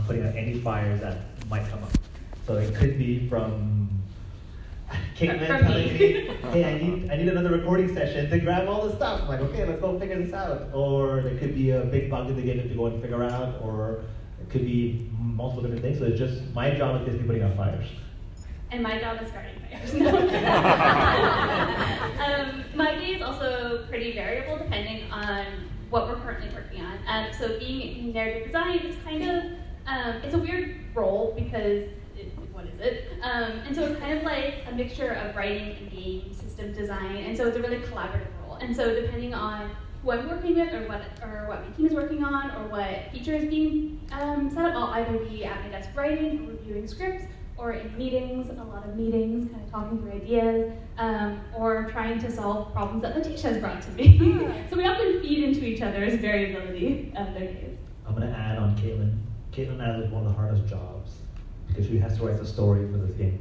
on putting out any fires that might come up. So it could be from Caitlin telling me, hey, I need another recording session to grab all the stuff. I'm like, okay, let's go figure this out. Or there could be a big bug in the game to go and figure out, or it could be multiple different things. So it's just, my job is basically putting out fires. And my job is starting fires. My day is also pretty variable depending on what we're currently working on. So being in narrative design is kind of, it's a weird role because what is it? And so it's kind of like a mixture of writing and game system design, and so it's a really collaborative role. And so depending on who I'm working with, or what my team is working on, or what feature is being set up, I'll either be at my desk writing, or reviewing scripts, or in meetings, a lot of meetings, kind of talking through ideas, or trying to solve problems that Letitia has brought to me. So we often feed into each other's variability of their days. I'm going to add on Caitlin. Caitlin has one of the hardest jobs because she has to write the story for this game.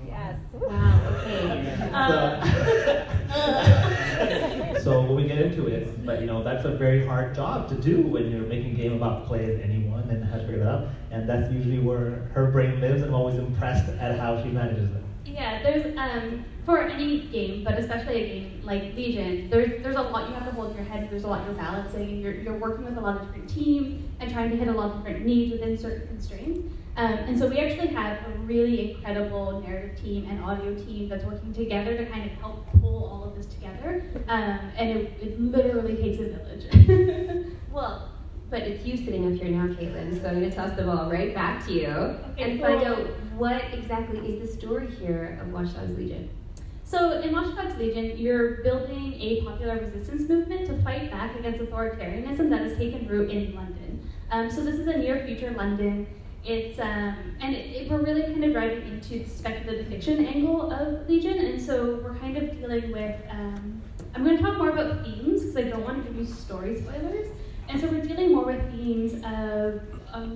Yes. Wow, okay. So when we get into it, but that's a very hard job to do when you're making a game about play as anyone and how to figure that out. And that's usually where her brain lives, and I'm always impressed at how she manages it. Yeah, there's for any game, but especially a game like Legion, there's a lot you have to hold in your head. There's a lot you're balancing. You're working with a lot of different teams and trying to hit a lot of different needs within certain constraints. And so we actually have a really incredible narrative team and audio team that's working together to kind of help pull all of this together. And it literally takes a village. Well, but it's you sitting up here now, Caitlin, so I'm going to toss the ball right back to you and cool. find out what exactly is the story here of Watchdogs Legion. So in Watchdogs Legion, you're building a popular resistance movement to fight back against authoritarianism that has taken root in London. So this is a near future London. It's we're really kind of driving into the speculative fiction angle of Legion, and so we're kind of dealing with. I'm going to talk more about themes because I don't want to give you story spoilers, and so we're dealing more with themes of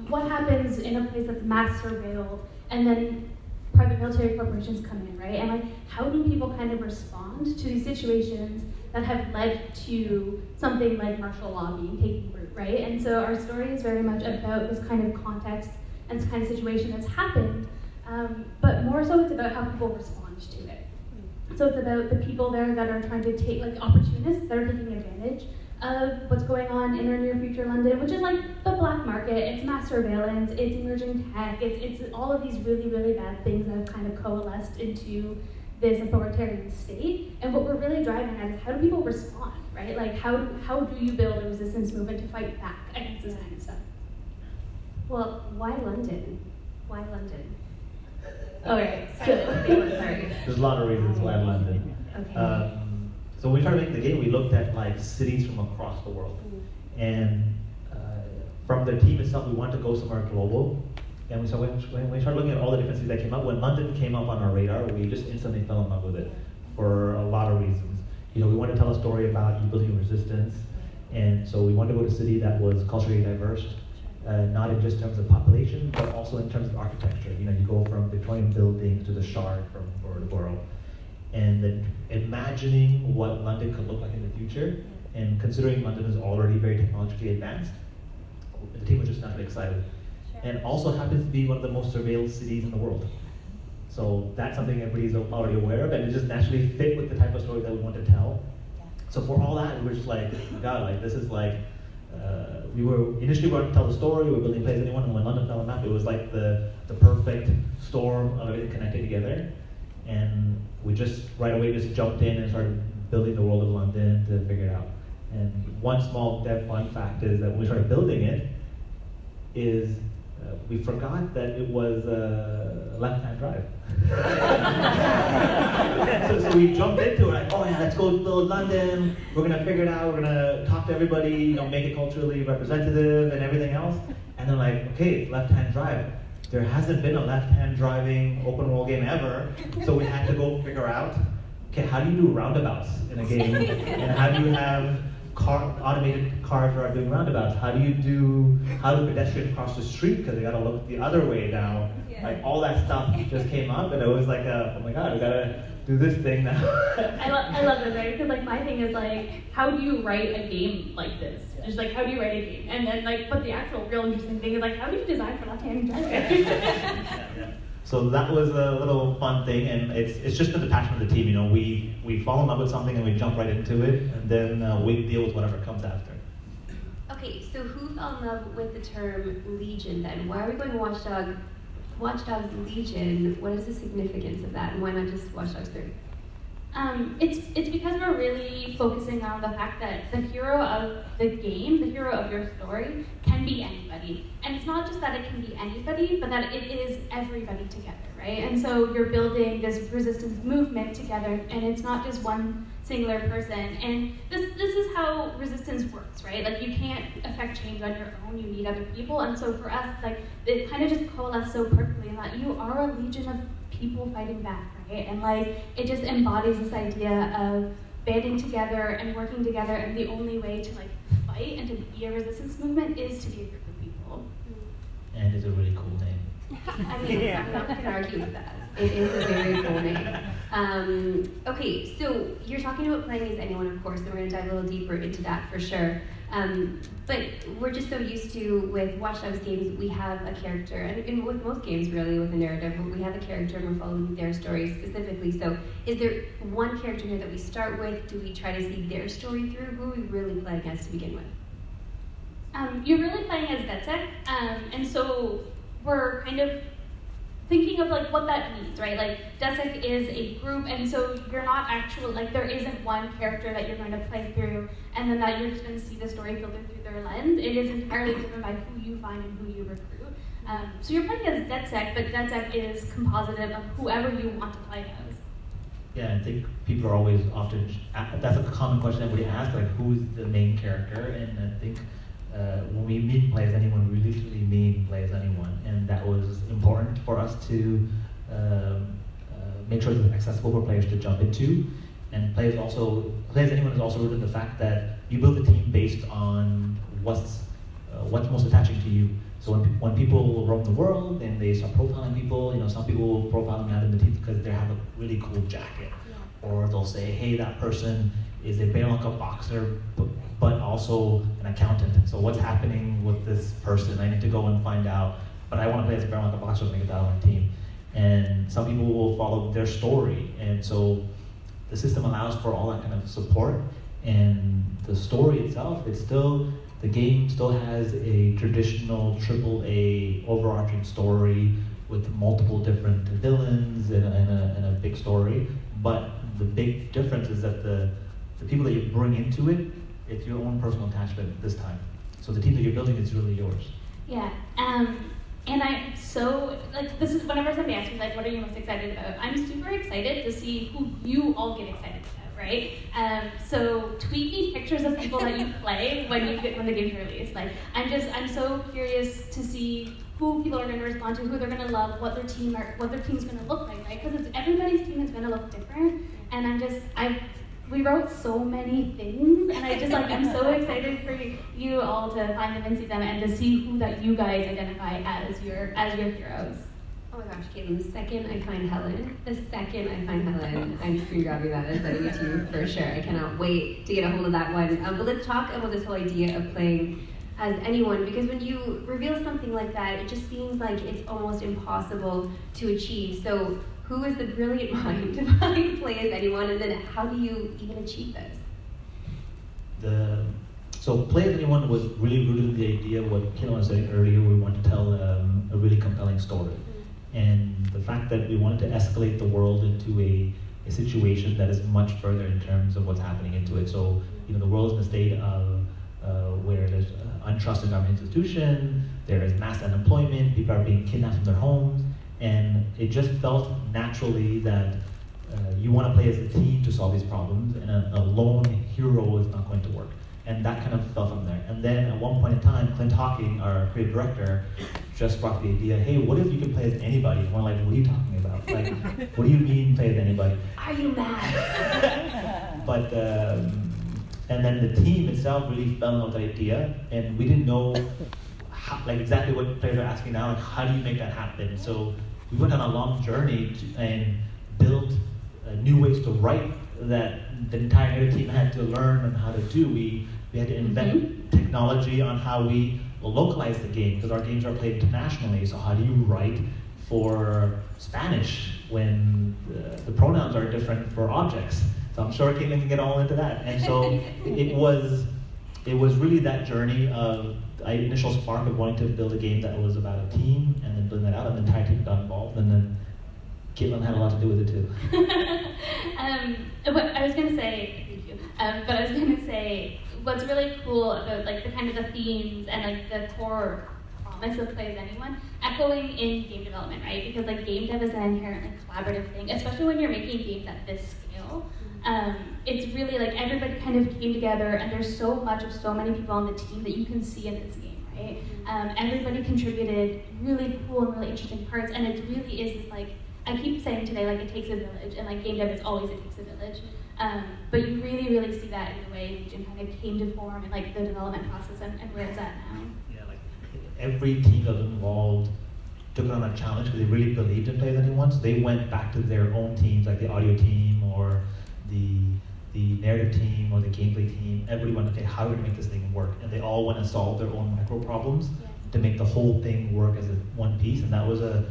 what happens in a place that's mass surveilled, and then private military corporations come in, right? And like, how do people kind of respond to these situations that have led to something like martial law being taking root, right? And so our story is very much about this kind of context and this kind of situation that's happened, but more so it's about how people respond to it. So it's about the people there that are trying to take, like opportunists that are taking advantage of what's going on in our near future London, which is like the black market, it's mass surveillance, it's emerging tech, it's all of these really, really bad things that have kind of coalesced into this authoritarian state. And what we're really driving at is how do people respond, right? Like how do you build a resistance movement to fight back against this kind of stuff? Well, why London? Why London? Okay, Sorry. There's a lot of reasons why London. Okay. So when we started making the game, we looked at like cities from across the world. And from the team itself, we wanted to go somewhere global. And when we started looking at all the different cities that came up, when London came up on our radar, we just instantly fell in love with it for a lot of reasons. We wanted to tell a story about e-building resistance. And so we wanted to go to a city that was culturally diverse. Not in just terms of population, but also in terms of architecture. You go from Victorian buildings to the Shard from Borough to Borough. And then imagining what London could look like in the future, and considering London is already very technologically advanced, the team was just naturally excited. Sure. And also happens to be one of the most surveilled cities in the world. So that's something everybody's already aware of, and it just naturally fit with the type of story that we want to tell. Yeah. So for all that, we were just like, God, like this is like, we were initially wanting to tell the story, we were building plays anyone, and when London fell on the map, it was like the perfect storm of everything connected together. And we just right away just jumped in and started building the world of London to figure it out. And one small dev fun fact is that when we started building it, we forgot that it was a left-hand drive. so we jumped into it, like, oh yeah, let's go build London, we're gonna figure it out, we're gonna talk to everybody, make it culturally representative and everything else. And then like, okay, it's left-hand drive. There hasn't been a left-hand driving open world game ever, so we had to go figure out, okay, how do you do roundabouts in a game? And how do you have automated cars are doing roundabouts. How do pedestrians cross the street because they gotta look the other way now? Yeah. Like all that stuff just came up, and it was like, oh my god, we gotta do this thing now. I love this, right? Because like my thing is like, how do you write a game like this? Just like, how do you write a game? And then like, but the actual real interesting thing is like, how do you design for left-handed driving? Yeah. So that was a little fun thing, and it's just been the passion of the team. You know, we fall in love with something and we jump right into it, and then we deal with whatever comes after. Okay, so who fell in love with the term Legion then? Why are we going Watchdogs Legion? What is the significance of that, and why not just Watchdogs 3? It's because we're really focusing on the fact that the hero of the game, the hero of your story, can be anybody. And it's not just that it can be anybody, but that it is everybody together, right? And so you're building this resistance movement together, and it's not just one singular person. And this is how resistance works, right? Like you can't affect change on your own, you need other people. And so for us, like it kind of just coalesced so perfectly in that you are a legion of people fighting back, right? And like it just embodies this idea of banding together and working together, and the only way to like fight and to be a resistance movement is to be a group of people. And it's a really cool name. I mean, I'm not going to argue with that. It is a very cool name. Okay, so you're talking about playing as anyone, of course, and we're going to dive a little deeper into that for sure. But we're just so used to, with Watch Dogs games, we have a character, and with most games really, with a narrative, we have a character and we're following their story specifically. So is there one character here that we start with? Do we try to see their story through? Who are we really playing as to begin with? You're really playing as Detsec, and so we're kind of thinking of like what that means, right? Like Detsec is a group, and so you're not actually, like there isn't one character that you're going to play through and then that you're just going to see the story filtered through their lens. It is entirely driven by who you find and who you recruit. So you're playing as Detsec, but Detsec is compositive of whoever you want to play as. Yeah, I think people are always often, that's a common question everybody asks, like who's the main character? And I think when we mean play as anyone, we literally mean play as anyone, and that was important for us to make sure that it's accessible for players to jump into. And play as anyone is also rooted in the fact that you build a team based on what's most attaching to you. So when people roam the world and they start profiling people, you know, some people will profile them out in the team because they have a really cool jacket, or they'll say, hey, that person is a bare knuckle boxer, but also an accountant. So what's happening with this person? I need to go and find out, but I want to play as a bare knuckle boxer to make it out on my team. And some people will follow their story. And so the system allows for all that kind of support. And the story itself, the game still has a traditional AAA overarching story with multiple different villains and a big story. But the big difference is that the people that you bring into it, it's your own personal attachment this time. So the team that you're building is really yours. Yeah, and I'm so, like, this is whenever somebody asks me, like, what are you most excited about? I'm super excited to see who you all get excited about, right? So tweet me pictures of people that you play when the game's released. Like, I'm so curious to see who people are going to respond to, who they're going to love, what their team's going to look like, right? Because everybody's team is going to look different, and we wrote so many things, and I'm so excited for you all to find them and see them, and to see who that you guys identify as your heroes. Oh my gosh, Caitlin, the second I find Helen, I'm screen grabbing that and sending it to you for sure. I cannot wait to get a hold of that one. But let's talk about this whole idea of playing as anyone, because when you reveal something like that, it just seems like it's almost impossible to achieve. So who is the brilliant mind to play as anyone, and then how do you even achieve this? So play as anyone was really rooted in the idea of what Caitlin was saying earlier. We want to tell a really compelling story. And the fact that we wanted to escalate the world into a situation that is much further in terms of what's happening into it. So, you know, the world is in a state of where there's untrust in government institution, there is mass unemployment, people are being kidnapped from their homes, and it just felt naturally that you want to play as a team to solve these problems, and a lone hero is not going to work. And that kind of fell from there. And then at one point in time, Clint Hawking, our creative director, just brought the idea, hey, what if you can play as anybody? And we're like, what are you talking about? Like, what do you mean play as anybody? Are you mad? But And then the team itself really fell in love with the idea, and we didn't know how, like exactly what players are asking now, and how do you make that happen? So we went on a long journey and built new ways to write that the entire narrative team had to learn on how to do. We had to invent technology on how we localize the game, because our games are played internationally. So how do you write for Spanish when the pronouns are different for objects? So I'm sure Caitlin can get all into that. And so it was really that journey of initial spark of wanting to build a game that was about a team, and then building that out, and the entire team got involved, and then Caitlin had a lot to do with it too. But I was gonna say, thank you. But I was gonna say, what's really cool about like the kind of the themes and like the core promise of Play As Anyone, echoing in game development, right? Because like game dev is an inherently collaborative thing, especially when you're making games at this scale. It's really like everybody kind of came together, and there's so much of so many people on the team that you can see in this game, right? Everybody contributed really cool and really interesting parts, and it really is this like, I keep saying today, like it takes a village, and like game dev is always it takes a village. But you really, really see that in the way Legion kind of came to form and like the development process and where it's at now. Yeah, like every team that was involved took it on a challenge because they really believed in Play As Anyone. So they went back to their own teams, like the audio team or the narrative team or the gameplay team. Everybody went, okay, how do we make this thing work? And they all went and solved their own micro problems to make the whole thing work as one piece. And that was a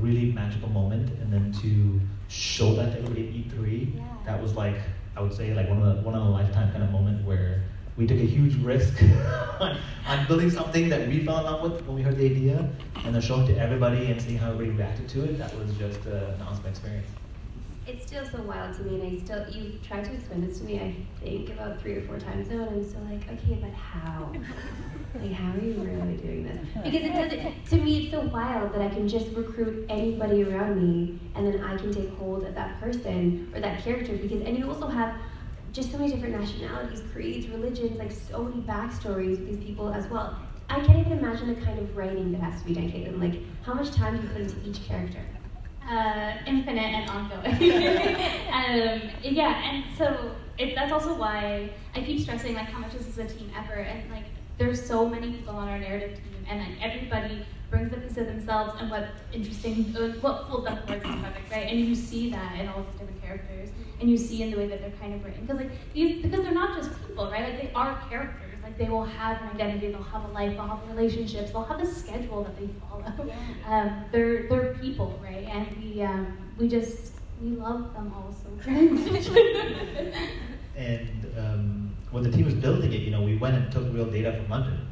really magical moment. And then to show that to everybody at E3, that was like, I would say like one of a lifetime kind of moment where we took a huge risk on building something that we fell in love with when we heard the idea, and then showing it to everybody and seeing how everybody reacted to it. That was just an awesome experience. It's still so wild to me, and you've tried to explain this to me, I think, about 3 or 4 times now, and I'm still like, okay, but how? Like, how are you really doing this? Because it doesn't, to me, it's so wild that I can just recruit anybody around me, and then I can take hold of that person or that character, and you also have just so many different nationalities, creeds, religions, like so many backstories of these people as well. I can't even imagine the kind of writing that has to be done, Caitlin. Like, how much time do you put into each character? Infinite and ongoing. Yeah, and so that's also why I keep stressing like how much this is a team effort, and like there's so many people on our narrative team, and like everybody brings the piece of themselves and what pulled them towards this project, right? And you see that in all these different characters, and you see in the way that they're kind of written, because they're not just people, right? Like they are characters. Like they will have an identity, they'll have a life, they'll have relationships, they'll have a schedule that they follow. They're people, right? And we love them all so very much. And when the team was building it, we went and took real data from London,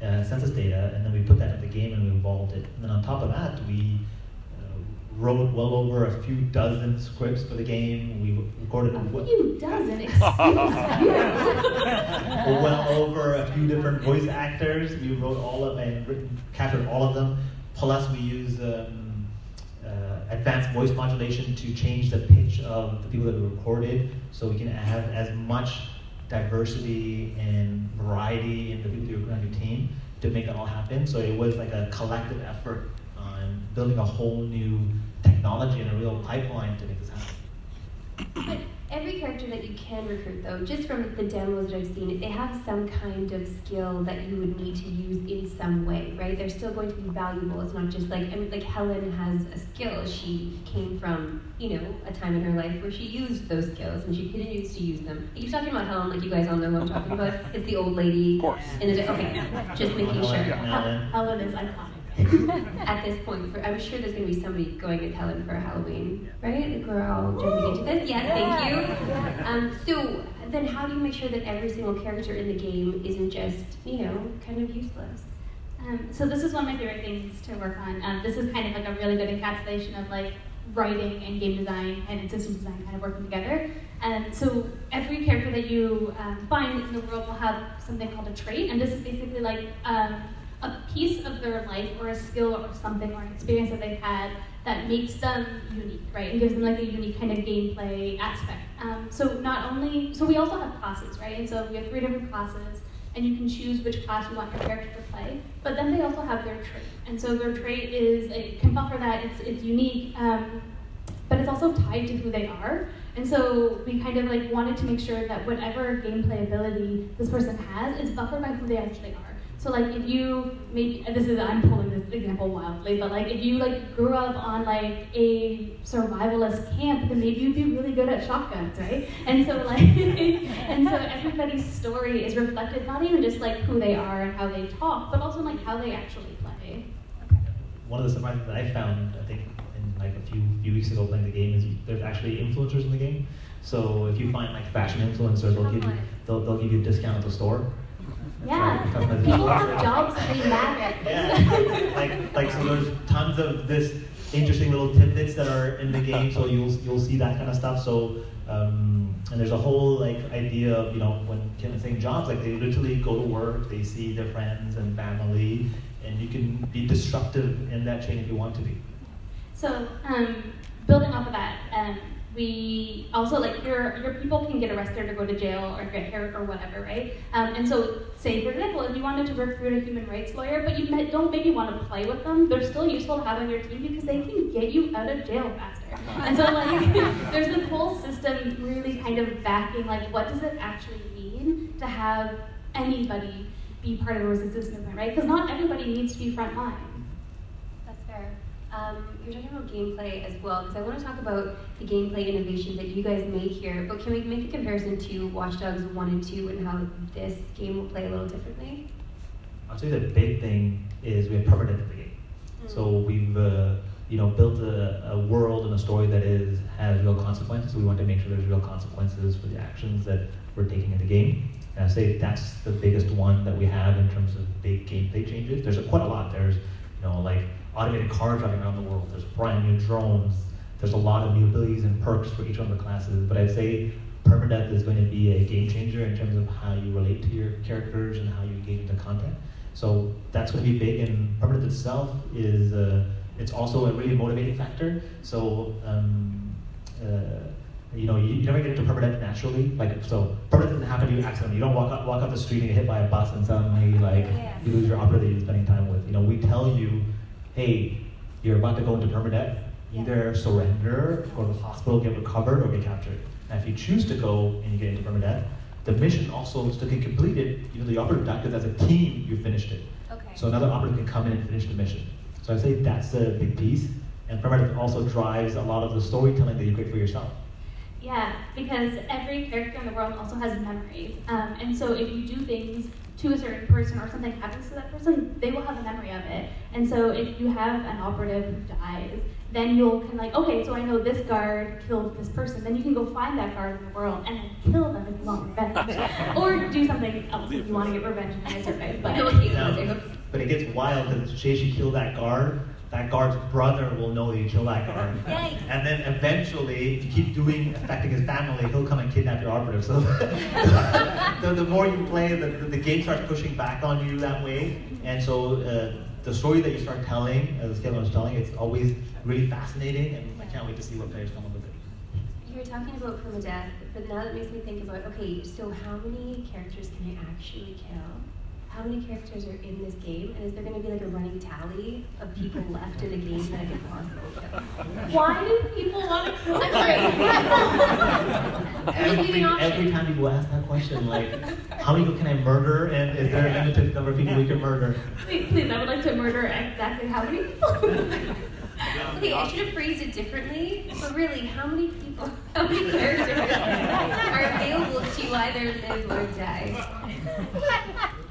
census data, and then we put that in the game and we evolved it. And then on top of that, we wrote well over a few dozen scripts for the game. We recorded a few dozen, excuse me. Well over a few different voice actors. We wrote all of and captured all of them. Plus, we use advanced voice modulation to change the pitch of the people that we recorded, so we can have as much diversity and variety in the people that are on your team to make it all happen. So it was like a collective effort on building a whole new technology and a real pipeline to make this happen. But every character that you can recruit, though, just from the demos that I've seen, they have some kind of skill that you would need to use in some way, right? They're still going to be valuable. It's not just like, like Helen has a skill. She came from, a time in her life where she used those skills and she continues to use them. I keep talking about Helen, like you guys all know who I'm talking about. It's the old lady. Of course. Okay, just making sure. Helen is iconic. At this point, I'm sure there's going to be somebody going as Helen for Halloween, right? Like we're all jumping into this. Yes, thank you. So then how do you make sure that every single character in the game isn't just, kind of useless? So this is one of my favorite things to work on. This is kind of like a really good encapsulation of like writing and game design and system design kind of working together. And so every character that you find in the world will have something called a trait, and this is basically like a piece of their life or a skill or something or an experience that they've had that makes them unique, right? And gives them like a unique kind of gameplay aspect. So we also have classes, right? And so we have 3 different classes, and you can choose which class you want your character to play. But then they also have their trait. And so their trait can buffer that, it's unique, but it's also tied to who they are. And so we kind of like wanted to make sure that whatever gameplay ability this person has is buffered by who they actually are. So like if you maybe I'm pulling this example wildly, but like if you like grew up on like a survivalist camp, then maybe you'd be really good at shotguns, right? And so like and so everybody's story is reflected not even just like who they are and how they talk, but also like how they actually play. One of the surprises that I found, I think, in like a few weeks ago playing the game is there's actually influencers in the game. So if you find like fashion influencers, they'll give you a discount at the store. Yeah, people have jobs that they matter. Yeah, like so there's tons of this interesting little tidbits that are in the game, so you'll see that kind of stuff. So and there's a whole like idea of, you know, when Kim is saying jobs, like they literally go to work, they see their friends and family, and you can be disruptive in that chain if you want to be. So building off of that, we also, like, your people can get arrested or go to jail or get hurt or whatever, right? And so, say for example, if you wanted to recruit a human rights lawyer, but you don't maybe want to play with them, they're still useful to have on your team because they can get you out of jail faster. And so, like, there's this whole system really kind of backing, like, what does it actually mean to have anybody be part of a resistance movement, right? Because not everybody needs to be front line. That's fair. You're talking about gameplay as well, because I want to talk about the gameplay innovations that you guys make here, but can we make a comparison to Watch Dogs 1 and 2 and how this game will play a little differently? I'll say the big thing is we have permanent in the game. So we've built a world and a story that has real consequences. So we want to make sure there's real consequences for the actions that we're taking in the game. And I say that's the biggest one that we have in terms of big gameplay changes. There's quite a lot. There's like automated cars driving around the world. There's brand new drones. There's a lot of new abilities and perks for each one of the classes. But I'd say permadeath is going to be a game changer in terms of how you relate to your characters and how you engage in the content. So that's going to be big. And permadeath itself is it's also a really motivating factor. So you never get into permadeath naturally. So permadeath doesn't happen to you accidentally. You don't walk up the street and get hit by a bus and suddenly you lose your operator that you're spending time with. We tell you, hey, you're about to go into permadeath. Either surrender, go to the hospital, get recovered, or get captured. And if you choose to go and you get into permadeath, the mission also still get completed, even though the operative died, because as a team you finished it. Okay. So another operative can come in and finish the mission. So I'd say that's a big piece. And permadeath also drives a lot of the storytelling that you create for yourself. Yeah, because every character in the world also has memories. And so if you do things to a certain person or something happens to that person, they will have a memory of it. And so if you have an operative who dies, then you'll okay, so I know this guard killed this person. Then you can go find that guard in the world and then kill them if you want revenge. Or do something else if you want to get revenge in a survey. But it gets wild because the chase you kill that guard's brother will know that you killed that guard. Yikes. And then eventually, if you keep affecting his family, he'll come and kidnap your operative. So the more you play, the game starts pushing back on you that way. And so the story that you start telling, as Kevin was telling, it's always really fascinating, and I can't wait to see what players come up with it. You were talking about permadeath, but now that makes me think about, okay, so how many characters can I actually kill? How many characters are in this game? And is there going to be like a running tally of people left in the game that I could possibly kill? Why do people want to kill I'm sorry. Every time people ask that question, like, how many people can I murder? And is there a limited number of people we can murder? Please, I would like to murder exactly how many people? Okay, I should have phrased it differently, but really, how many characters are available to either live or die?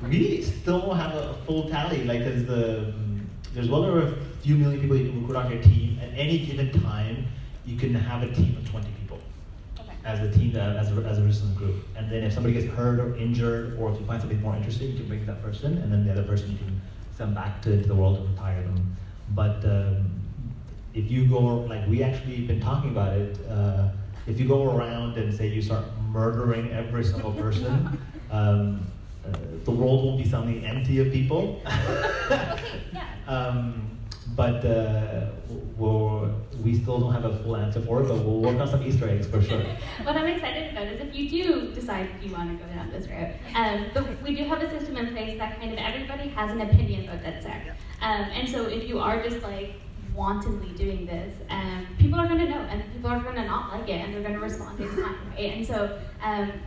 We still don't have a full tally. Like, there's well over a few million people you can recruit on your team. At any given time, you can have a team of 20 people as a team, as a resistance group. And then if somebody gets hurt or injured, or if you find something more interesting, you can bring that person, and then the other person you can send back into the world and retire them. But if you go, like we actually been talking about it, if you go around and say you start murdering every single person, the world won't be suddenly empty of people. But we still don't have a full answer for it, but we'll work on some Easter eggs for sure. What I'm excited about is if you do decide you want to go down this route, we do have a system in place that kind of everybody has an opinion about that sect. And so if you are just like wantonly doing this, people are going to know, and people are going to not like it, and they're going to respond in time, right? And so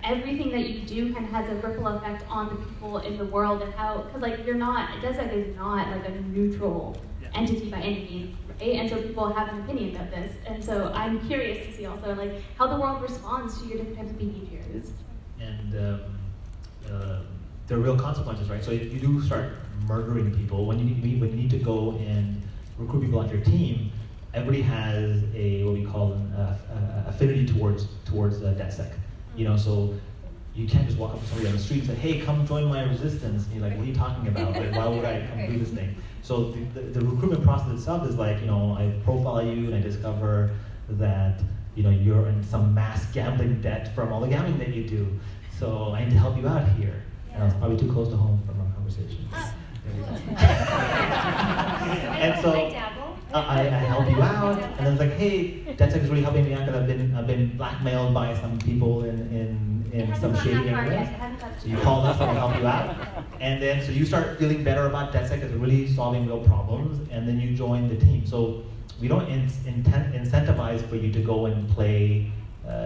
everything that you do kind of has a ripple effect on the people in the world, and how, because like you're not, DedSec is not like a neutral entity by any means, right? And so people have an opinion about this, and so I'm curious to see also like how the world responds to your different types of behaviors. And there are real consequences, right? So if you do start murdering people, when you need to go and recruit people on your team, everybody has what we call an affinity towards DedSec. You know, so you can't just walk up to somebody on the street and say, "Hey, come join my resistance." And you're like, "What are you talking about? Like, why would I come do this thing?" So the recruitment process itself is like, you know, I profile you and I discover that, you know, you're in some mass gambling debt from all the gambling that you do. So I need to help you out here. And I was probably too close to home from our conversation. And so I help you out, and then it's like, hey, DedSec is really helping me out because I've been blackmailed by some people in some shady areas. So you called us and we help you out, and then so you start feeling better about DedSec as really solving real problems, and then you join the team. So we don't incentivize for you to go and play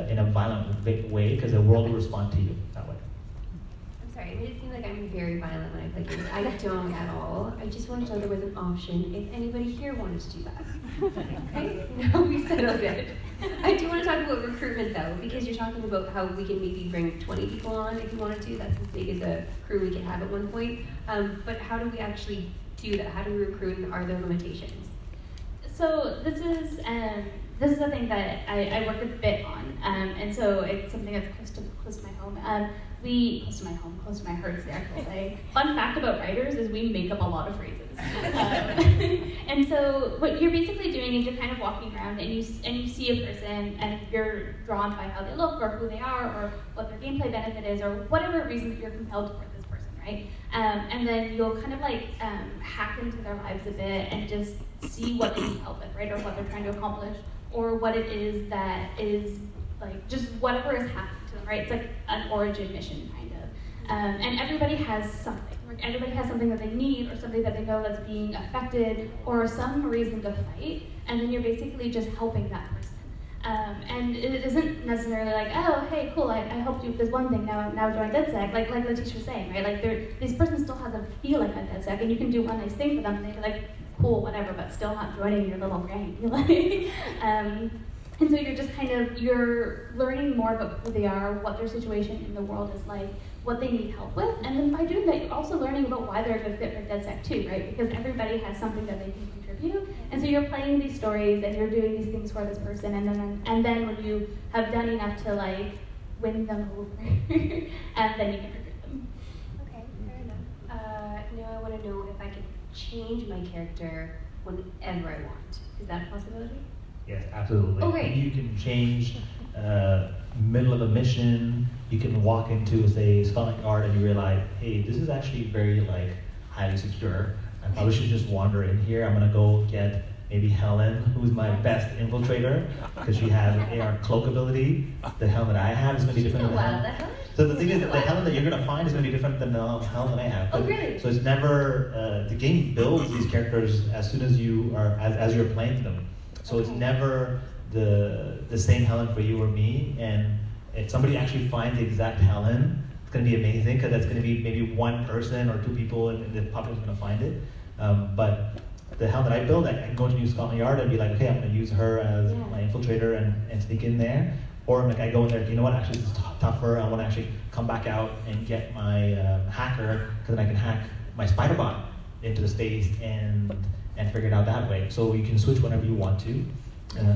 in a violent way, because the world will respond to you that way. I'm sorry, it made it seem like I'm very violent when I play games. I don't at all. I just wanted to know there was an option if anybody here wanted to do that. Okay? No, we settled it. I do want to talk about recruitment though, because you're talking about how we can maybe bring 20 people on if you wanted to. That's as big as a crew we can have at one point. But how do we actually do that? How do we recruit, and are there limitations? So this is the thing that I work a bit on, and so it's something that's close to my home. Close to my heart, there, I will say. Fun fact about writers is we make up a lot of phrases. And so what you're basically doing is you're kind of walking around and you see a person and you're drawn by how they look or who they are or what their gameplay benefit is or whatever reason that you're compelled toward this person, right? And then you'll kind of like hack into their lives a bit and just see what they need help with, right? Or what they're trying to accomplish or what it is that is like just whatever is happening to them, right? It's like an origin mission kind of. And everybody has something. Everybody has something that they need or something that they know that's being affected or some reason to fight, and then you're basically just helping that person. And it isn't necessarily like, oh, hey, cool, I helped you with this one thing, now join DedSec, like Letitia was saying, right? Like this person still has a feeling on DedSec, and you can do one nice thing for them, and they'd be like, cool, whatever, but still not joining your little gang. And so you're just you're learning more about who they are, what their situation in the world is like, what they need help with, and then by doing that, you're also learning about why they're a good fit for DedSec too, right? Because everybody has something that they can contribute, and so you're playing these stories and you're doing these things for this person, and then when you have done enough to like win them over, and then you can recruit them. Okay, fair enough. Now I want to know if I could change my character whenever I want. Is that a possibility? Yes, absolutely. Okay. You can change middle of a mission. You can walk into, say, Scotland Yard and you realize, hey, this is actually very like highly secure. I probably should just wander in here. I'm gonna go get maybe Helen, who's my best infiltrator, because she has an AR cloak ability. The Helen that I have is gonna be different than the Helen. So the thing is that the Helen that you're gonna find is gonna be different than the Helen that I have. Oh, really? So it's never the game builds these characters as soon as you are as you're playing them. So it's never the same Helen for you or me, and if somebody actually finds the exact Helen, it's going to be amazing because that's going to be maybe one person or two people in the populace going to find it. But the Helen that I build, I can go to New Scotland Yard and be like, okay, I'm going to use her as my infiltrator and sneak in there. Or like I go in there, you know what, actually this is tougher, I want to actually come back out and get my hacker, because then I can hack my spider bot into the space and figure it out that way. So you can switch whenever you want to.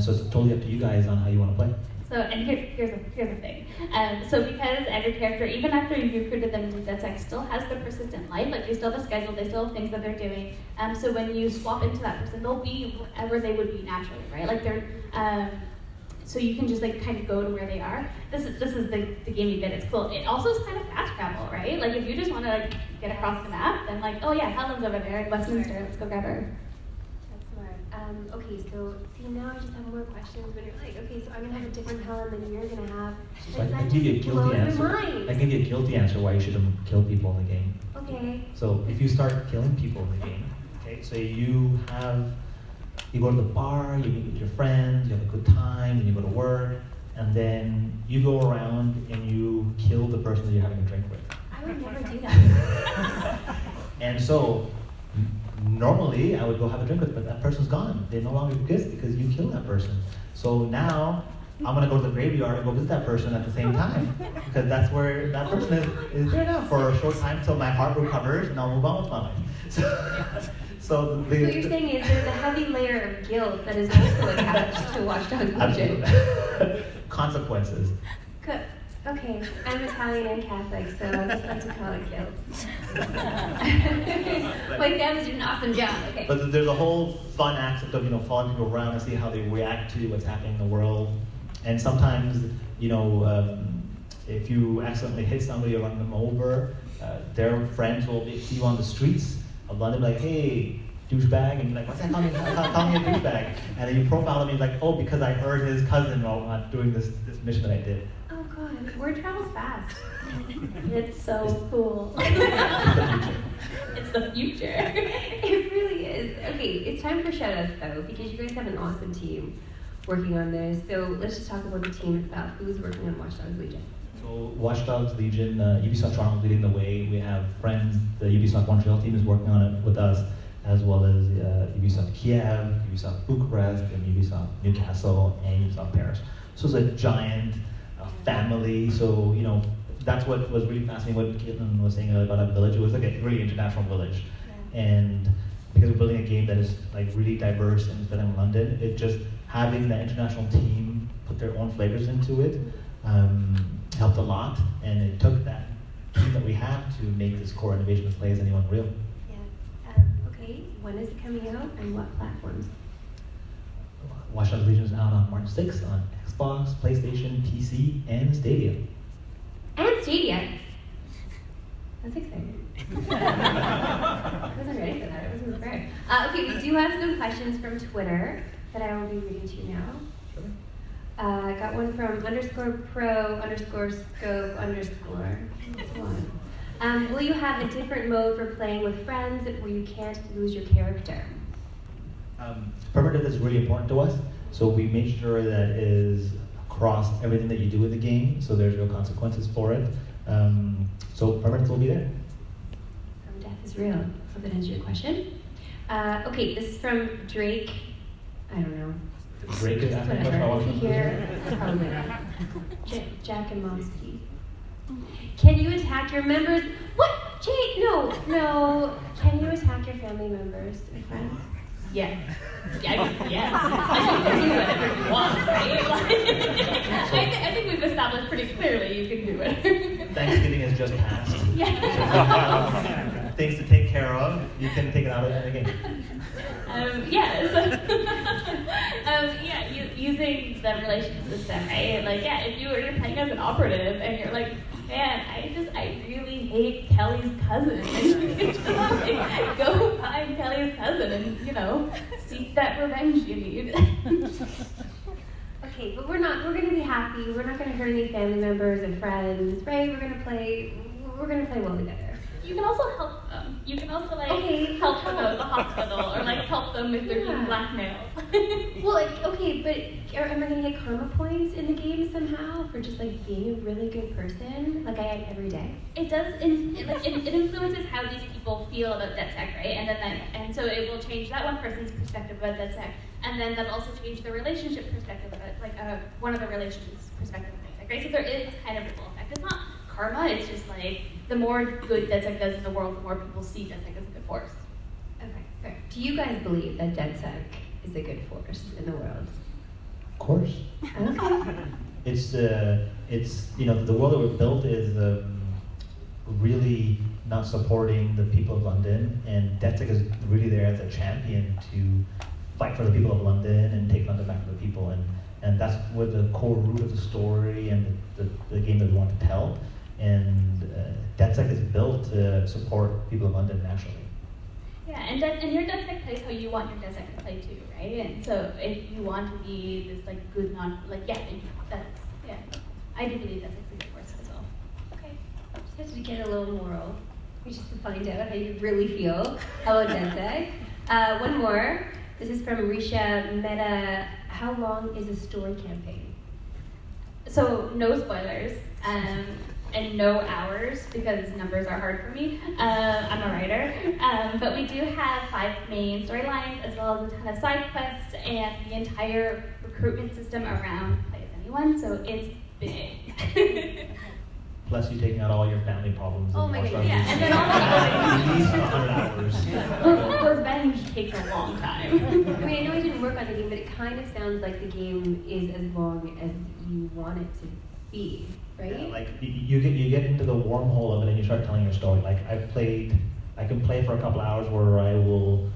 So it's totally up to you guys on how you want to play. So, and here's the thing. So because every character, even after you've recruited them into DedSec, still has their persistent life, like they still have a schedule, they still have things that they're doing. So when you swap into that person, they'll be wherever they would be naturally, right? Like they're, so you can just like kind of go to where they are. This is the gamey bit, it's cool. It also is kind of fast travel, right? Like if you just want to like get across the map, then like, oh yeah, Helen's over there in Westminster, let's go grab her. Okay, so see now I just have more questions when you're like, okay, so I'm gonna have a different Helen than you're gonna have. So I can give you a guilty answer. I can give you a guilty answer why you shouldn't kill people in the game. Okay. So if you start killing people in the game, okay, so you have you go to the bar, you meet with your friends, you have a good time, then you go to work, and then you go around and you kill the person that you're having a drink with. I would never do that. And so, normally I would go have a drink with, but that person's gone. They no longer exist because you killed that person. So now, I'm gonna go to the graveyard and go visit that person at the same time, because that's where that person is there now for a short time till my heart recovers and I'll move on with my life. So What you're saying is there's a heavy layer of guilt that is also attached to Watchdogs Legion. Absolutely. Consequences. Okay, I'm Italian and Catholic, so I just like to call it guilt. My family's doing an awesome job. Okay. But there's a whole fun aspect of following people around and see how they react to what's happening in the world. And sometimes, if you accidentally hit somebody or run them over, their friends will see you on the streets of London, like, hey, douchebag, and you're like, what's that calling me? Call me a douchebag. And then you profile him and you're like, oh, because I heard his cousin while I'm doing this mission that I did. Oh God, word travels fast. It's so cool. It's the future. It really is. Okay, it's time for shoutouts though, because you guys have an awesome team working on this. So let's just talk about the team itself. Who's working on Watchdogs Legion? So Watchdogs Legion, Ubisoft Toronto is leading the way. We have friends, the Ubisoft Montreal team is working on it with us, as well as Ubisoft Kiev, Ubisoft Bucharest, and Ubisoft Newcastle, and Ubisoft Paris. So it's a giant family. So that's what was really fascinating. What Caitlin was saying about a village, it was like a really international village, and because we're building a game that is like really diverse and set in London, it just having that international team put their own flavors into it helped a lot, and it took that team that we have to make this core innovation as play as anyone real. Yeah. Okay. When is it coming out, and what platforms? Watchdogs Legion is out on March 6th on Xbox, PlayStation, PC, and Stadia. And Stadia. That's exciting. I wasn't ready for that. I wasn't prepared. Okay, we do have some questions from Twitter that I will be reading to you now. Sure. I got one from _pro_scope_. That's one. Will you have a different mode for playing with friends where you can't lose your character? Permadeath is really important to us, so we made sure that it is across everything that you do in the game, so there's real consequences for it. So permadeath will be there. Death is real. Hope that answers your question. Okay, this is from Drake. I don't know. Drake is asking a question about Is he Watchdogs here? Probably not. Jack and Mosky. Can you attack your members? What? Jake, no. Can you attack your family members and friends? Yeah. Yeah. I think you can do whatever you want, right? I think we've established pretty clearly you can do it. Thanksgiving has just passed. Yeah. Things to take care of. You can take it out of the game. Using the relationship system, right? Like, if you're playing as an operative and you're like, man, I really hate Kelly's cousin. And you can just go find Kelly's cousin and, seek that revenge you need. Okay, but we're going to be happy. We're not going to hurt any family members and friends, right? We're going to play well together. You can also help them. You can also help them at the hospital or help them if they're being blackmailed. Well, but am I going to get karma points in the game somehow for just being a really good person, like I am every day? It does. It influences how these people feel about DedSec, right? And so it will change that one person's perspective about DedSec, and then that'll also change the relationship perspective of it, one of the relationships perspective of DedSec, right? So there is kind of ripple effect. It's not karma. It's just the more good DedSec does in the world, the more people see DedSec as a good force. Okay, fair. Do you guys believe that DedSec is a good force in the world? Of course. Okay. It's the world that we've built is really not supporting the people of London, and DedSec is really there as a champion to fight for the people of London and take London back to the people, and that's what the core root of the story and the game that we want to tell. And DedSec is built to support people of London nationally. Yeah, and your DedSec plays how you want your DedSec to play too, right? And so if you want to be this good I do believe DedSec's a good force as well. Okay, just to get a little moral, just to find out how you really feel about DedSec. One more. This is from Risha Meta. How long is a story campaign? So no spoilers, and no hours because numbers are hard for me. I'm a writer, but we do have 5 main storylines as well as a ton of side quests and the entire recruitment system around Play As Anyone. So it's big. Plus you taking out all your family problems. Oh my and God, yeah, and then all at least 100 hours. Revenge takes a long time. I mean, I know I didn't work on the game, but it kind of sounds like the game is as long as you want it to be, right? Yeah, like you get into the wormhole of it and you start telling your story. Like I can play for a couple hours where I will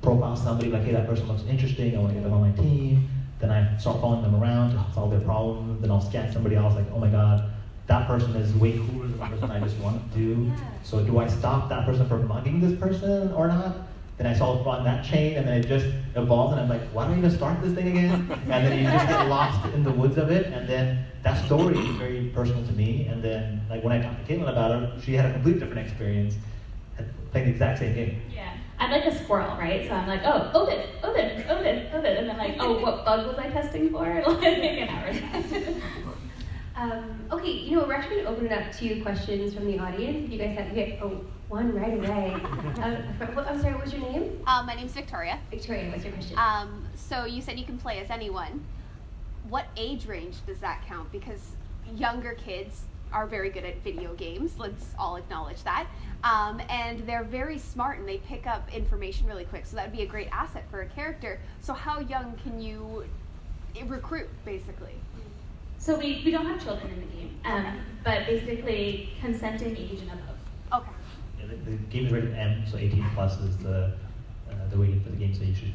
profile somebody, like, hey, that person looks interesting, I want to get them on my team. Then I start following them around to solve their problems. Then I'll scan somebody else, like, oh my god, that person is way cooler than the person I just want to do. Yeah. So do I stop that person from mugging this person or not? Then I solve on that chain, and then it just evolves, and I'm like, why don't I even start this thing again? And then you just get lost in the woods of it, and then that story is very personal to me. And then, like, when I talked to Caitlin about it, she had a completely different experience playing the exact same game. Yeah, I'm like a squirrel, right? So I'm like, oh this, and then like, oh, what bug was I testing for? Like an hour test. Okay, you know, we're actually going to open it up to questions from the audience. If you guys have, one right away. I'm sorry, what's your name? My name's Victoria. Victoria, what's your question? So you said you can play as anyone. What age range does that count? Because younger kids are very good at video games, let's all acknowledge that. And they're very smart and they pick up information really quick, so that would be a great asset for a character. So how young can you recruit, basically? So we don't have children in the game, but basically consenting age and above. Okay. Yeah, the game is rated M, so 18 plus is the rating for the game, so you should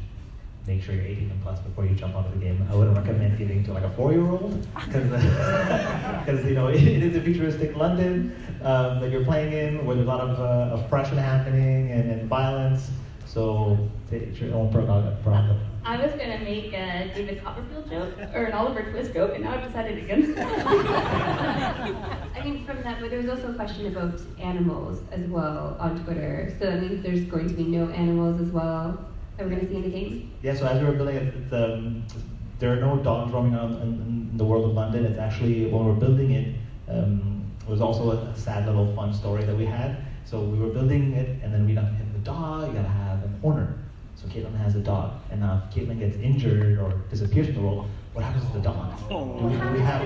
make sure you're 18 and plus before you jump onto the game. I wouldn't recommend giving to like a 4-year-old, because you know it is a futuristic London that you're playing in, where there's a lot of oppression happening and violence. So take your own prerogative. I was gonna make a David Copperfield joke or an Oliver Twist joke, and now I've decided against it. I mean, from that, but there was also a question about animals as well on Twitter. So that means there's going to be no animals as well that we're going to see in the game? Yeah, so as we were building it, there are no dogs roaming around in the world of London. It's actually, when we were building it, it was also a sad little fun story that we had. So we were building it, and then we got to have the dog, you gotta have an owner. So Caitlin has a dog, and now if Caitlin gets injured or disappears from the world, what happens to the dog? Do we have,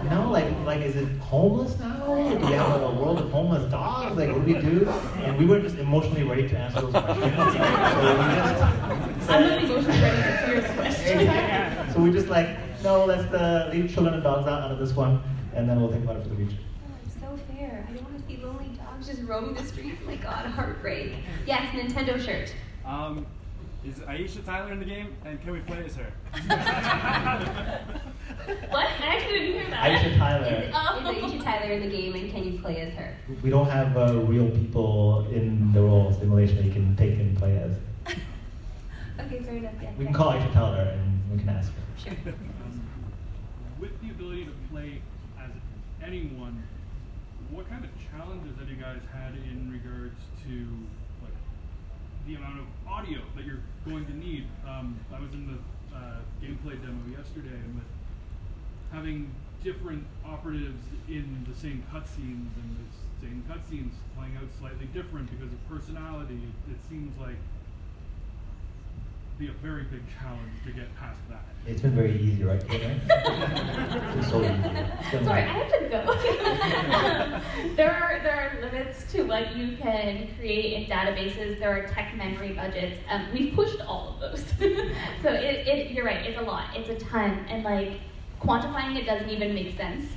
you know, like is it homeless now? Do we have a world of homeless dogs? Like, what do we do? And we were just emotionally ready to answer those questions. So we just, I'm not emotionally ready to answer your question. so we just like, no, let's leave children and dogs out of this one, and then we'll think about it for the future. Oh, it's so fair. I don't want to see lonely dogs just roaming the streets. Oh my God, heartbreak. Yes, Nintendo shirt. Is Aisha Tyler in the game, and can we play as her? What? I actually didn't hear that. Aisha Tyler. Is Aisha Tyler in the game, and can you play as her? We don't have real people in the role simulation that you can take and play as. Okay, fair enough. Yeah. We can call Aisha Tyler and we can ask her. Sure. With the ability to play as anyone, what kind of challenges have you guys had in regards to the amount of audio that you're going to need? I was in the gameplay demo yesterday, and with having different operatives in the same cutscenes and the same cutscenes playing out slightly different because of personality, it seems like be a very big challenge to get past that. It's been very easy, right, Caitlin? It's been so easy. It's been Sorry, like- I have to go. There are limits to what you can create in databases. There are tech memory budgets. We've pushed all of those. So you're right, it's a lot. It's a ton. And like quantifying it doesn't even make sense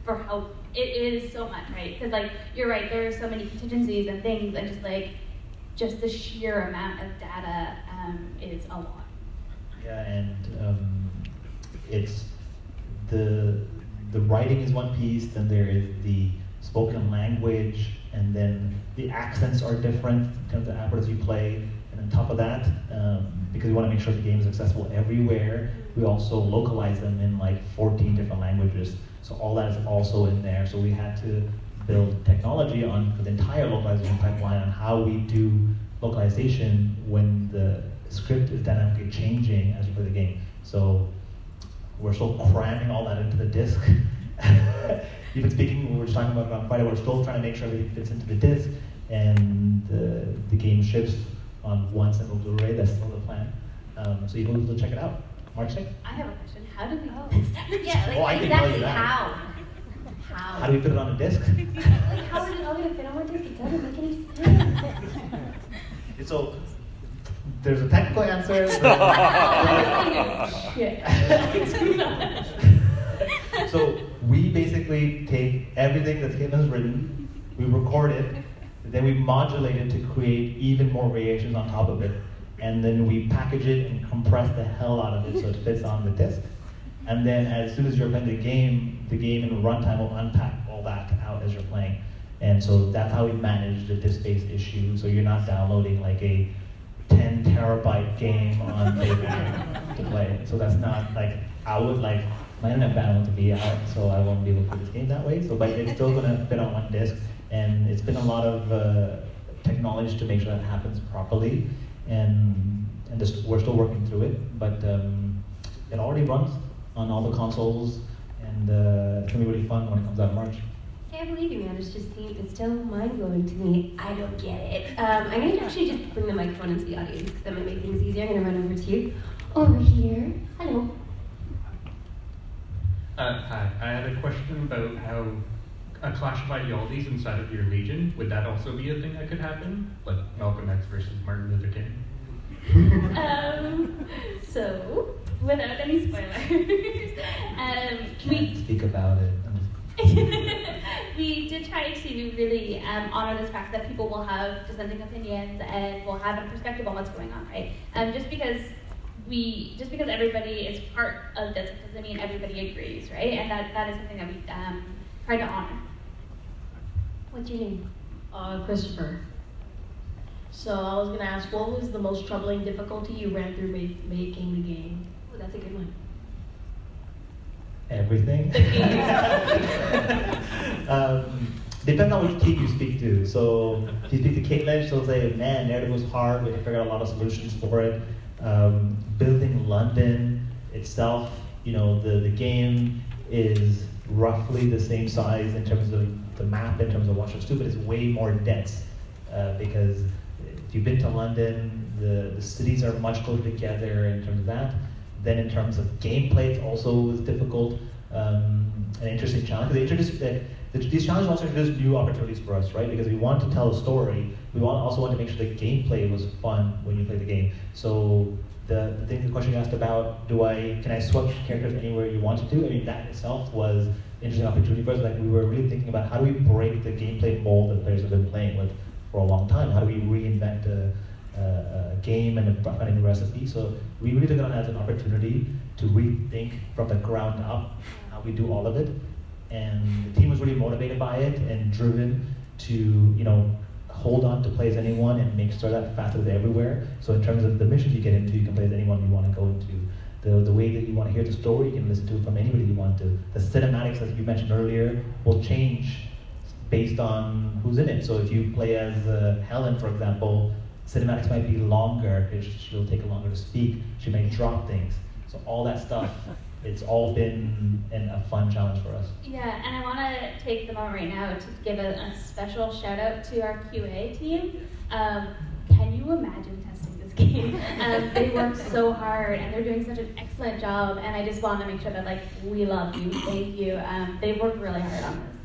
for how it is so much, right? Because like you're right, there are so many contingencies and things, and just the sheer amount of data is a lot. Yeah, and it's the writing is one piece, then there is the spoken language, and then the accents are different in terms of the operatives you play. And on top of that, because we want to make sure the game is accessible everywhere, we also localize them in like 14 different languages. So all that is also in there. So we had to build technology for the entire localization pipeline on how we do localization when the script is dynamically changing as you play the game. So we're still cramming all that into the disc. Even speaking, we were just talking about it on Friday, we're still trying to make sure everything fits into the disc, and the game ships on one single Blu-ray. That's still the plan. So you can go check it out. March 6th. I have a question. How did we Yeah, like Oh, I can tell you exactly that. how? How do we fit it on a disc? Like how is it all gonna fit on one disc? It doesn't make any sense. So there's a technical answer. So we basically take everything that Caitlin has written, we record it, then we modulate it to create even more variations on top of it, and then we package it and compress the hell out of it so it fits on the disc. And then as soon as you're playing the game in runtime will unpack all that out as you're playing. And so that's how we manage the disk-based issue, so you're not downloading like a 10 terabyte game on paper to play. So that's not like, I would like my internet bandwidth to be out, so I won't be able to play this game that way. So, but it's still gonna fit on one disc, and it's been a lot of technology to make sure that happens properly, and just, we're still working through it. But it already runs on all the consoles, and it's gonna be really fun when it comes out in March. Can't believe you, man. It's still mind-blowing to me. I don't get it. I'm going to actually just bring the microphone into the audience because that might make things easier. I'm going to run over to you. Over here. Hello. Hi. I had a question about how a clash of ideologies inside of your Legion, would that also be a thing that could happen? Like Malcolm X versus Martin Luther King? So, without any spoilers, we Speak about it. we did try to really honor this fact that people will have dissenting opinions and will have a perspective on what's going on, right? Just because everybody is part of this doesn't mean everybody agrees, right? And that is something that we try to honor. What's your name? Christopher. So I was gonna ask, what was the most troubling difficulty you ran through making the game? Oh, that's a good one. Everything. Depends on which team you speak to. So if you speak to Caitlin, she'll say, man, narrative was hard, we had to figure out a lot of solutions for it. Building London itself, you know, the game is roughly the same size in terms of the map, in terms of Watch Dogs 2, but it's way more dense because if you've been to London, the cities are much closer together in terms of that. Then in terms of gameplay, it also was difficult, an interesting challenge. These challenges also introduced new opportunities for us, right? Because we want to tell a story, we also want to make sure the gameplay was fun when you play the game. So the question you asked about, can I switch characters anywhere you wanted to? I mean, that itself was an interesting opportunity for us. Like, we were really thinking about how do we break the gameplay mold that players have been playing with for a long time? How do we reinvent a game and a new recipe? So we really took it on as an opportunity to rethink from the ground up how we do all of it. And the team was really motivated by it and driven to, you know, hold on to play as anyone and make sure that facet is everywhere. So in terms of the missions you get into, you can play as anyone you want to go into. The way that you want to hear the story, you can listen to it from anybody you want to. The cinematics, as you mentioned earlier, will change based on who's in it. So if you play as Helen, for example, cinematics might be longer because she'll take longer to speak. She may drop things. So all that stuff, it's all been a fun challenge for us. Yeah, and I want to take the moment right now to give a special shout out to our QA team. Can you imagine testing this game? They worked so hard and they're doing such an excellent job, and I just want to make sure that, like, we love you, thank you. They worked really hard on this.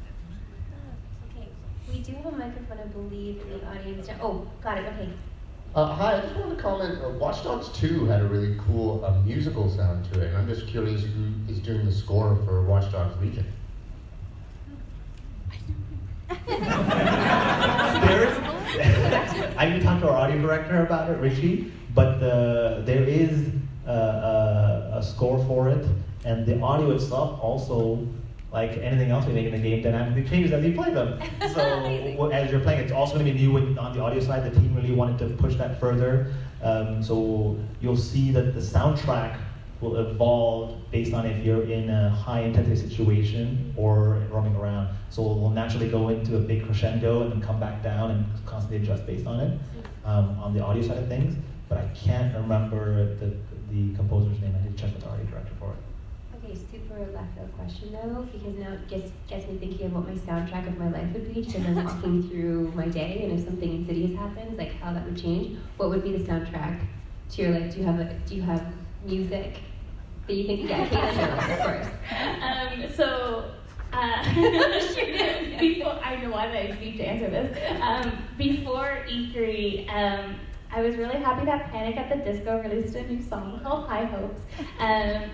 Okay, we do have a microphone, I believe, in the audience. Oh, got it, okay. Hi, I just wanted to comment, Watch Dogs 2 had a really cool musical sound to it, and I'm just curious who is doing the score for Watch Dogs Legion. I need to talk to our audio director about it, Richie, but there is a score for it, and the audio itself also, like anything else we make in the game, dynamically changes as you play them. So as you're playing, it's also going to be new on the audio side. The team really wanted to push that further. So you'll see that the soundtrack will evolve based on if you're in a high intensity situation or roaming around. So we'll naturally go into a big crescendo and then come back down and constantly adjust based on it on the audio side of things. but I can't remember the composer's name. I need to check with the art director for it. Okay, super left field question though, because now it gets me thinking of what my soundtrack of my life would be, because I'm walking through my day, and if something in cities happens, like how that would change. What would be the soundtrack to your life? Do you have music that you think? Yeah, Caitlin knows, of course. Before, I know I need to answer this. Before E3, I was really happy that Panic at the Disco released a new song called High Hopes,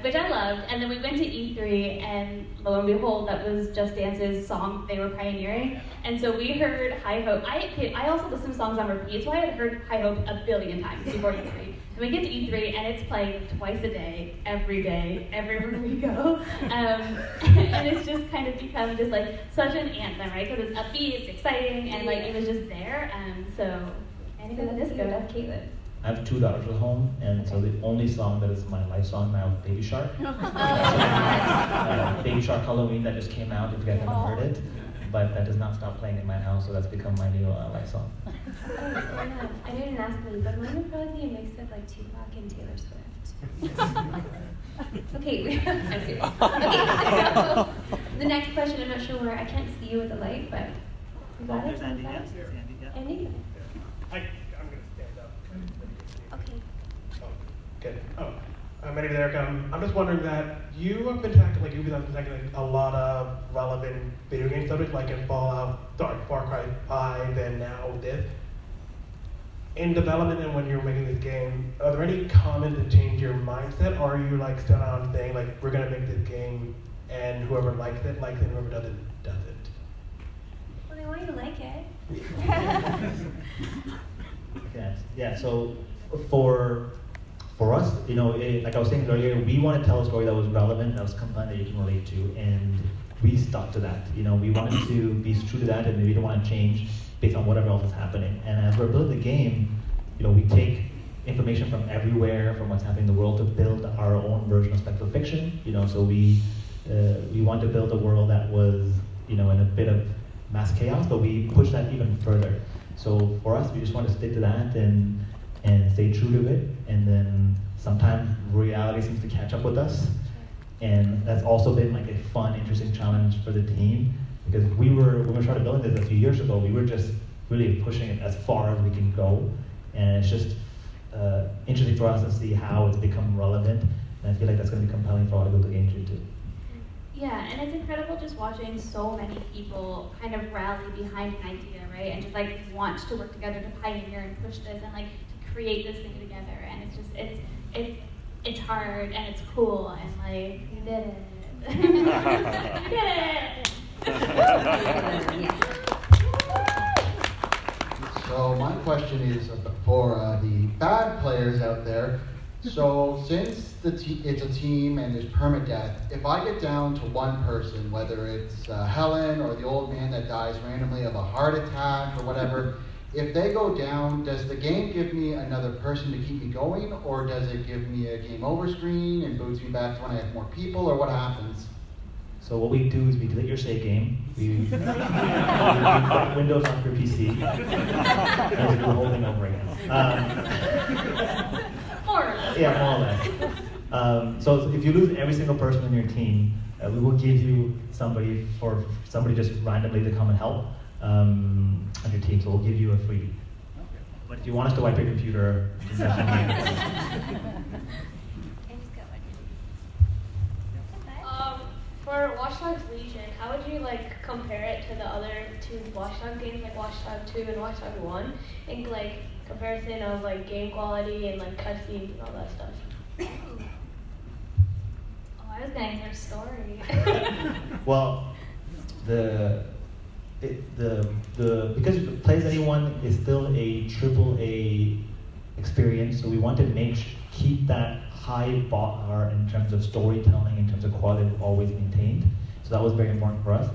which I loved. And then we went to E3, and lo and behold, that was Just Dance's song they were pioneering. And so we heard High Hope. I also listen to songs on repeat, so I had heard High Hope a billion times before E3. And we get to E3, and it's playing twice a day, everywhere we go. And it's just kind of become just like such an anthem, right? Because it's upbeat, it's exciting, and like it was just there. So. So that's Caitlin. I have 2 daughters at home, and so the only song that is my life song now is Baby Shark. Baby Shark Halloween that just came out, if you guys haven't heard it. But that does not stop playing in my house, so that's become my new life song. Oh, fair enough. I didn't ask them, but mine would probably be a mix of like Tupac and Taylor Swift. Okay, I'm serious. Okay, so the next question, I'm not sure where, I can't see you with the light, but you got it? Andy, Andy? I'm going to stand up. Okay. Oh, good. My name is Eric. I'm just wondering that you have been tackling, a lot of relevant video game subjects, like in Fallout, Far Cry 5, and now this. In development and when you're making this game, are there any comments that change your mindset, or are you like still on saying like we're gonna make this game and whoever likes it, and whoever doesn't, doesn't? Well, they want you to like it. Okay. Yeah. So for us, like I was saying earlier, we want to tell a story that was relevant, that was compelling, that you can relate to, and we stuck to that. We wanted to be true to that, and we don't want to change based on whatever else is happening. And as we're building the game, we take information from everywhere, from what's happening in the world, to build our own version of spectral fiction. So we want to build a world that was, in a bit of mass chaos, but we push that even further. So for us, we just want to stick to that and stay true to it. And then sometimes reality seems to catch up with us. And that's also been like a fun, interesting challenge for the team, because when we started building this a few years ago, we were just really pushing it as far as we can go. And it's just interesting for us to see how it's become relevant. And I feel like that's going to be compelling for all to build the game too. Yeah, and it's incredible just watching so many people kind of rally behind an idea, right? And just like want to work together to pioneer and push this and like to create this thing together. And it's just it's hard and it's cool and like you did it. You did it. So my question is for the bad players out there. So since it's a team and there's permadeath, if I get down to one person, whether it's Helen or the old man that dies randomly of a heart attack or whatever, if they go down, does the game give me another person to keep me going, or does it give me a game over screen and boots me back to when I have more people, or what happens? So what we do is we delete your save game, we put Windows on your PC, and we do the whole thing over again. More or less. Yeah, more or less. So if you lose every single person on your team, we will give you somebody just randomly to come and help on your team. So we'll give you a freebie. But if you want us to wipe your computer, for Watch Dogs Legion, how would you like compare it to the other two Watch Dogs games, like Watch Dogs 2 and Watch Dogs 1? Think like comparison of like game quality and like cutscenes and all that stuff. Oh, I was gonna hear a story. well, because Play As Anyone is still a AAA experience, so we want to keep that high bar in terms of storytelling, in terms of quality, always maintained. So that was very important for us.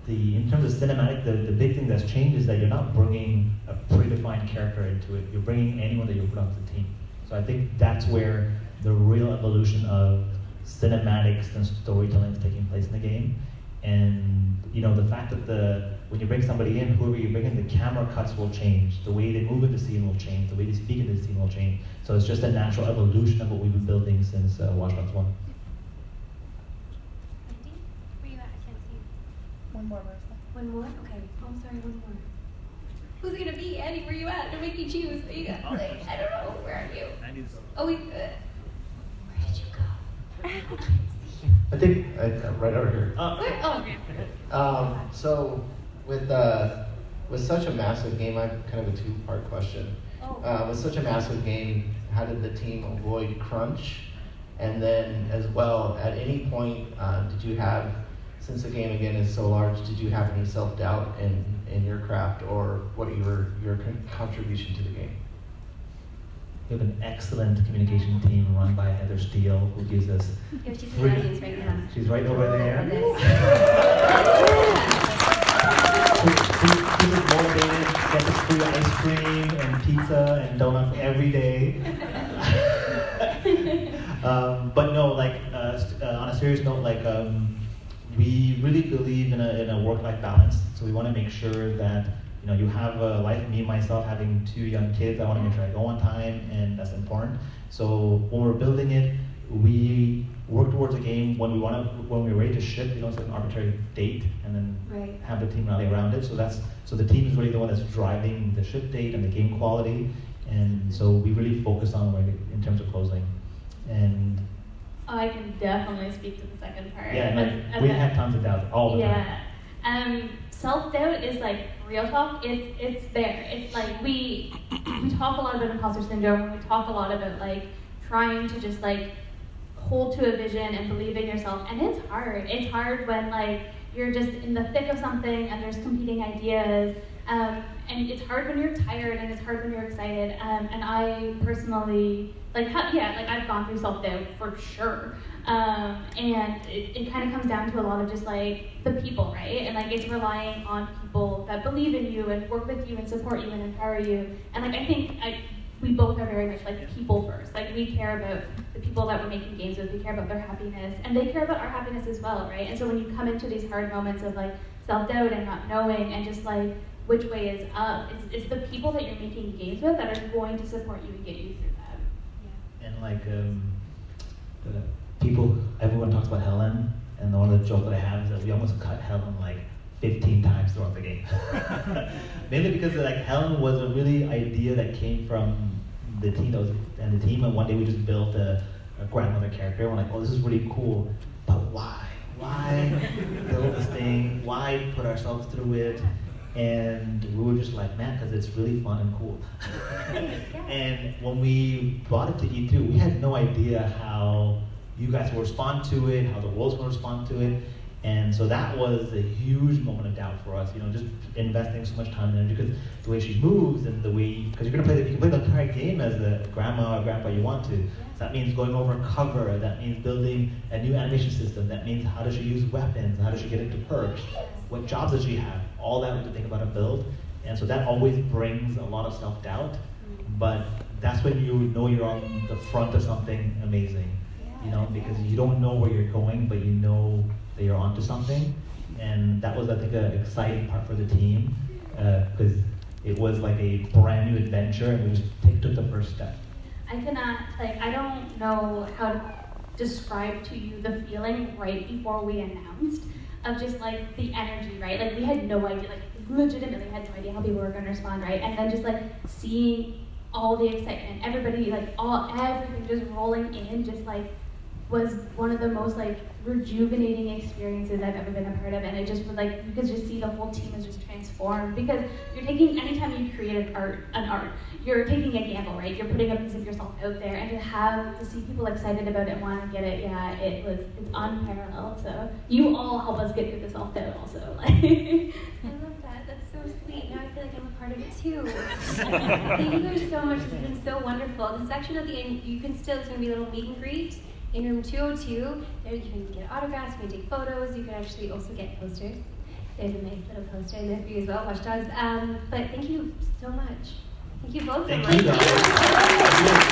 In terms of cinematic, the big thing that's changed is that you're not bringing a predefined character into it. You're bringing anyone that you put onto the team. So I think that's where the real evolution of cinematics and storytelling is taking place in the game. And the fact that when you bring somebody in, whoever you bring in, the camera cuts will change, the way they move in the scene will change, the way they speak in the scene will change. So it's just a natural evolution of what we've been building since Watch Dogs 1. Andy, where you at? I can't see you. One more, Marissa. One more? Okay. Oh, I'm sorry, one more. Who's it gonna be? Andy, where you at? Don't make me choose. There you go. I don't know. Where are you? Oh, wait. Where did you go? I can't see you. I think right over here. Where? Oh. So with such a massive game, I have kind of a two-part question. Oh. With such a massive game, how did the team avoid crunch? And then as well, at any point, did you have, since the game again is so large, did you have any self-doubt in your craft, or what your contribution to the game? We have an excellent communication team run by Heather Steele, who gives us. She's in the audience right now. She's right over there. She's motivated, gets us free ice cream and pizza and donuts every day. But no, on a serious note, we really believe in a work-life balance. So we want to make sure that you have a life. Me, myself, having 2 young kids, I want to make sure I go on time, and that's important. So when we're building it, we work towards a game when we're ready to ship. It's like an arbitrary date, and then have the team rally around it. So the team is really the one that's driving the ship date and the game quality, and so we really focus on in terms of closing. And I can definitely speak to the second part. Yeah, we have tons of doubts all the time. Yeah. Self-doubt is real talk. It's there. It's we talk a lot about imposter syndrome, and we talk a lot about trying to just hold to a vision and believe in yourself. And it's hard. It's hard when you're just in the thick of something and there's competing ideas. And it's hard when you're tired, and it's hard when you're excited. And I personally I've gone through self-doubt for sure. And it kind of comes down to a lot of just the people, right? And it's relying on people that believe in you and work with you and support you and empower you. And I think we both are very much people first. We care about the people that we're making games with. We care about their happiness, and they care about our happiness as well, right? And so when you come into these hard moments of self-doubt and not knowing and just which way is up, it's the people that you're making games with that are going to support you and get you through that. And everyone talks about Helen, and one of the jokes that I have is that we almost cut Helen 15 times throughout the game. Mainly because Helen was a really idea that came from the team and one day we just built a grandmother character. We're oh, this is really cool, but why? Why build this thing? Why put ourselves through it? And we were just man, because it's really fun and cool. And when we brought it to E3, we had no idea how you guys will respond to it, how the world's going to respond to it. And so that was a huge moment of doubt for us, just investing so much time and energy, because the way she moves and the way, because you can play the entire game as the grandma or grandpa you want to. So that means going over cover, that means building a new animation system, that means how does she use weapons, how does she get into perks, what jobs does she have, all that we have to think about and build. And so that always brings a lot of self-doubt, but that's when you know you're on the front of something amazing, because you don't know where you're going, but you know that you're onto something. And that was, I think, an exciting part for the team, because it was a brand new adventure, and we just took the first step. I cannot, I don't know how to describe to you the feeling right before we announced of just the energy, right? We had no idea, legitimately had no idea how people were going to respond, right? And then just seeing all the excitement, everybody, everything just rolling in, just was one of the most rejuvenating experiences I've ever been a part of. And it just was you could just see the whole team is just transformed, because you're taking, anytime you create an art, you're taking a gamble, right? You're putting a piece of yourself out there, and to see people excited about it and want to get it, it's unparalleled. So you all help us get through the self-doubt also. I love that. That's so sweet. Now I feel like I'm a part of it too. Thank you guys so much. It's been so wonderful. The section at the end, it's going to be a little meet and greet. In room 202, there you can get autographs, you can take photos, you can actually also get posters. There's a nice little poster in there for you as well, Watchdogs. But thank you so much. Thank you both so much. Thank you.